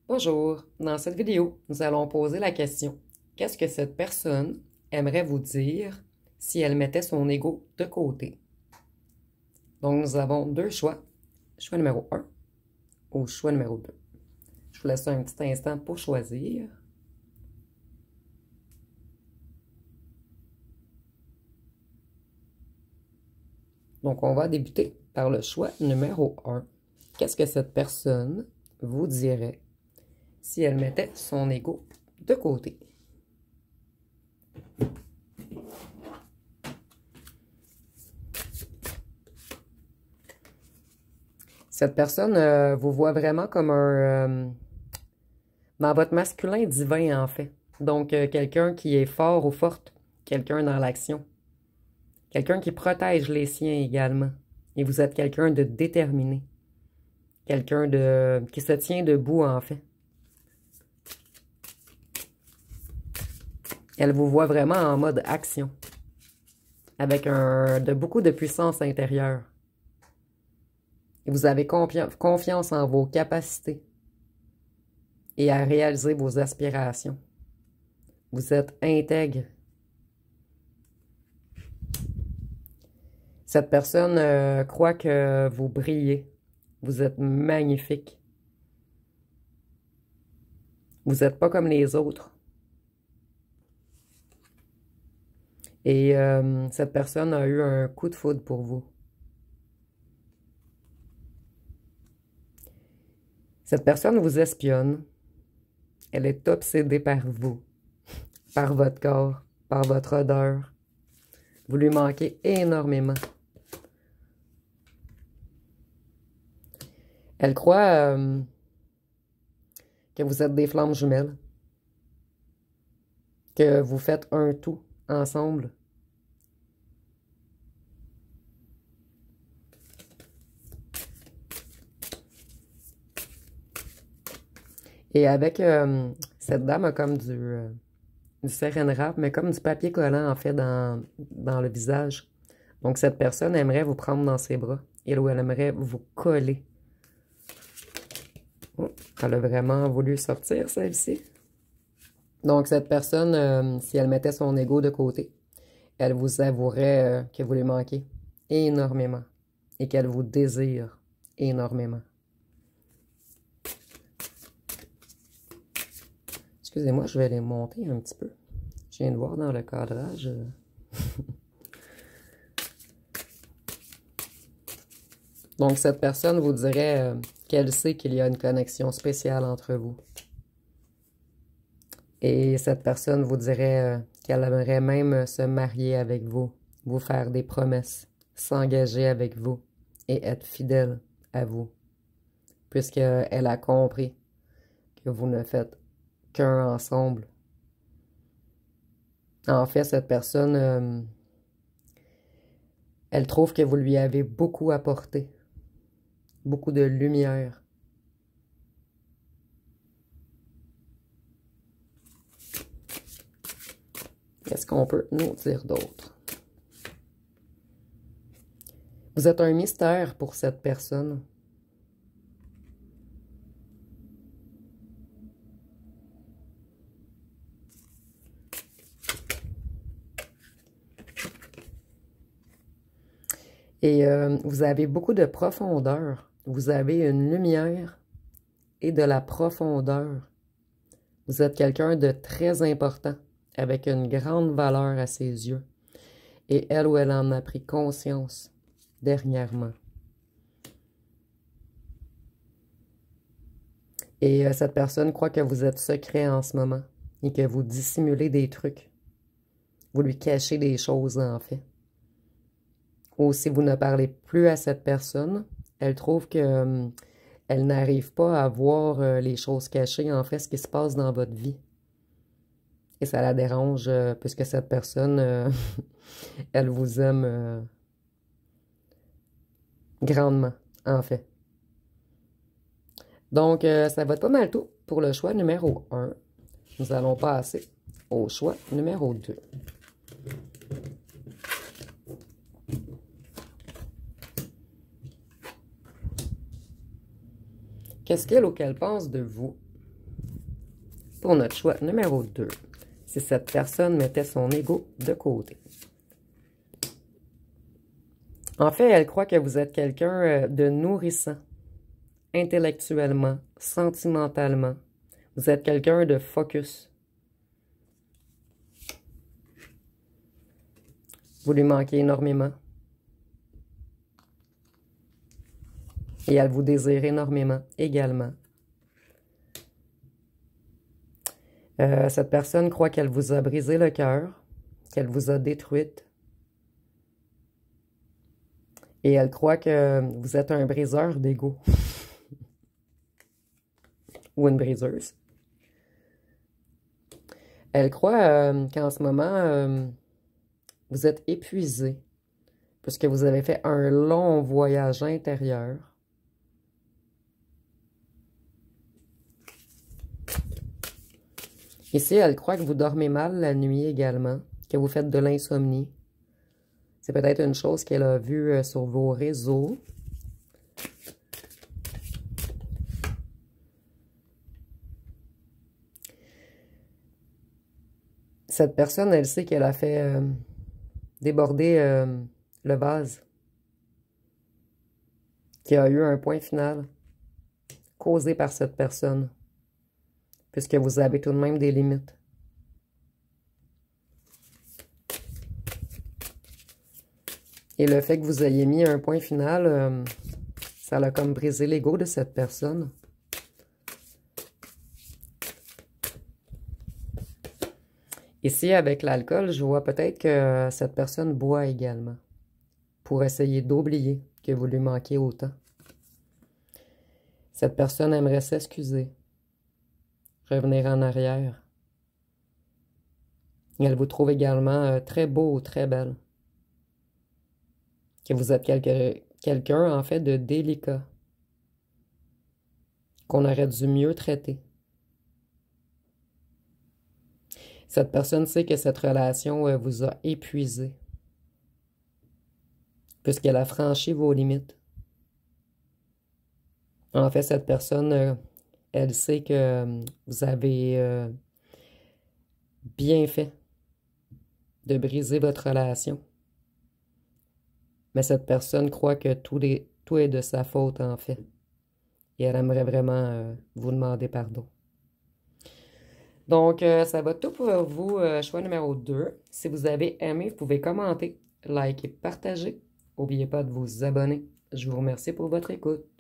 Bonjour, dans cette vidéo, nous allons poser la question: qu'est-ce que cette personne aimerait vous dire si elle mettait son ego de côté? Donc, nous avons deux choix, choix numéro 1 ou choix numéro 2. Je vous laisse un petit instant pour choisir. Donc, on va débuter par le choix numéro 1. Qu'est-ce que cette personne vous dirait si elle mettait son ego de côté? Cette personne vous voit vraiment comme dans votre masculin divin, en fait. Donc, quelqu'un qui est fort ou forte, quelqu'un dans l'action. Quelqu'un qui protège les siens également. Et vous êtes quelqu'un de déterminé. Quelqu'un qui se tient debout, en fait. Elle vous voit vraiment en mode action. Avec beaucoup de puissance intérieure. Et vous avez confiance en vos capacités. Et à réaliser vos aspirations. Vous êtes intègre. Cette personne croit que vous brillez. Vous êtes magnifique. Vous n'êtes pas comme les autres. Et cette personne a eu un coup de foudre pour vous. Cette personne vous espionne. Elle est obsédée par vous, par votre corps, par votre odeur. Vous lui manquez énormément. Elle croit que vous êtes des flammes jumelles, que vous faites un tout ensemble. Et avec cette dame a comme du saran wrap, mais comme du papier collant en fait dans le visage. Donc cette personne aimerait vous prendre dans ses bras. Elle aimerait vous coller. Oh, elle a vraiment voulu sortir, celle-ci. Donc, cette personne, si elle mettait son ego de côté, elle vous avouerait que vous lui manquez énormément et qu'elle vous désire énormément. Excusez-moi, je vais les monter un petit peu. Je viens de voir dans le cadrage. Donc, cette personne vous dirait qu'elle sait qu'il y a une connexion spéciale entre vous. Et cette personne vous dirait qu'elle aimerait même se marier avec vous, vous faire des promesses, s'engager avec vous et être fidèle à vous, puisqu'elle a compris que vous ne faites qu'un ensemble. En fait, cette personne, elle trouve que vous lui avez beaucoup apporté, beaucoup de lumière. Qu'est-ce qu'on peut nous dire d'autre? Vous êtes un mystère pour cette personne. Et vous avez beaucoup de profondeur. Vous avez une lumière et de la profondeur. Vous êtes quelqu'un de très important, avec une grande valeur à ses yeux. Et elle ou elle en a pris conscience dernièrement. Et cette personne croit que vous êtes secret en ce moment et que vous dissimulez des trucs. Vous lui cachez des choses, en fait. Ou si vous ne parlez plus à cette personne, elle trouve que elle n'arrive pas à voir les choses cachées, en fait, ce qui se passe dans votre vie. Et ça la dérange, puisque cette personne, elle vous aime grandement, en fait. Donc, ça va être pas mal tout pour le choix numéro 1. Nous allons passer au choix numéro 2. Qu'est-ce qu'elle ou qu'elle pense de vous? Pour notre choix numéro 2, si cette personne mettait son ego de côté. En fait, elle croit que vous êtes quelqu'un de nourrissant, intellectuellement, sentimentalement. Vous êtes quelqu'un de focus. Vous lui manquez énormément. Et elle vous désire énormément également. Cette personne croit qu'elle vous a brisé le cœur, qu'elle vous a détruite. Et elle croit que vous êtes un briseur d'ego. Ou une briseuse. Elle croit qu'en ce moment, vous êtes épuisé. Puisque vous avez fait un long voyage intérieur. Ici, elle croit que vous dormez mal la nuit également, que vous faites de l'insomnie. C'est peut-être une chose qu'elle a vue sur vos réseaux. Cette personne, elle sait qu'elle a fait déborder le vase, qui a eu un point final causé par cette personne. Puisque vous avez tout de même des limites. Et le fait que vous ayez mis un point final, ça a comme brisé l'ego de cette personne. Ici, avec l'alcool, je vois peut-être que cette personne boit également. Pour essayer d'oublier que vous lui manquez autant. Cette personne aimerait s'excuser. Revenir en arrière. Et elle vous trouve également très beau ou très belle. Que vous êtes quelqu'un, en fait, de délicat. Qu'on aurait dû mieux traiter. Cette personne sait que cette relation vous a épuisé. Puisqu'elle a franchi vos limites. En fait, cette personne... elle sait que vous avez bien fait de briser votre relation. Mais cette personne croit que tout est de sa faute, en fait. Et elle aimerait vraiment vous demander pardon. Donc, ça va tout pour vous, choix numéro 2. Si vous avez aimé, vous pouvez commenter, liker, partager. N'oubliez pas de vous abonner. Je vous remercie pour votre écoute.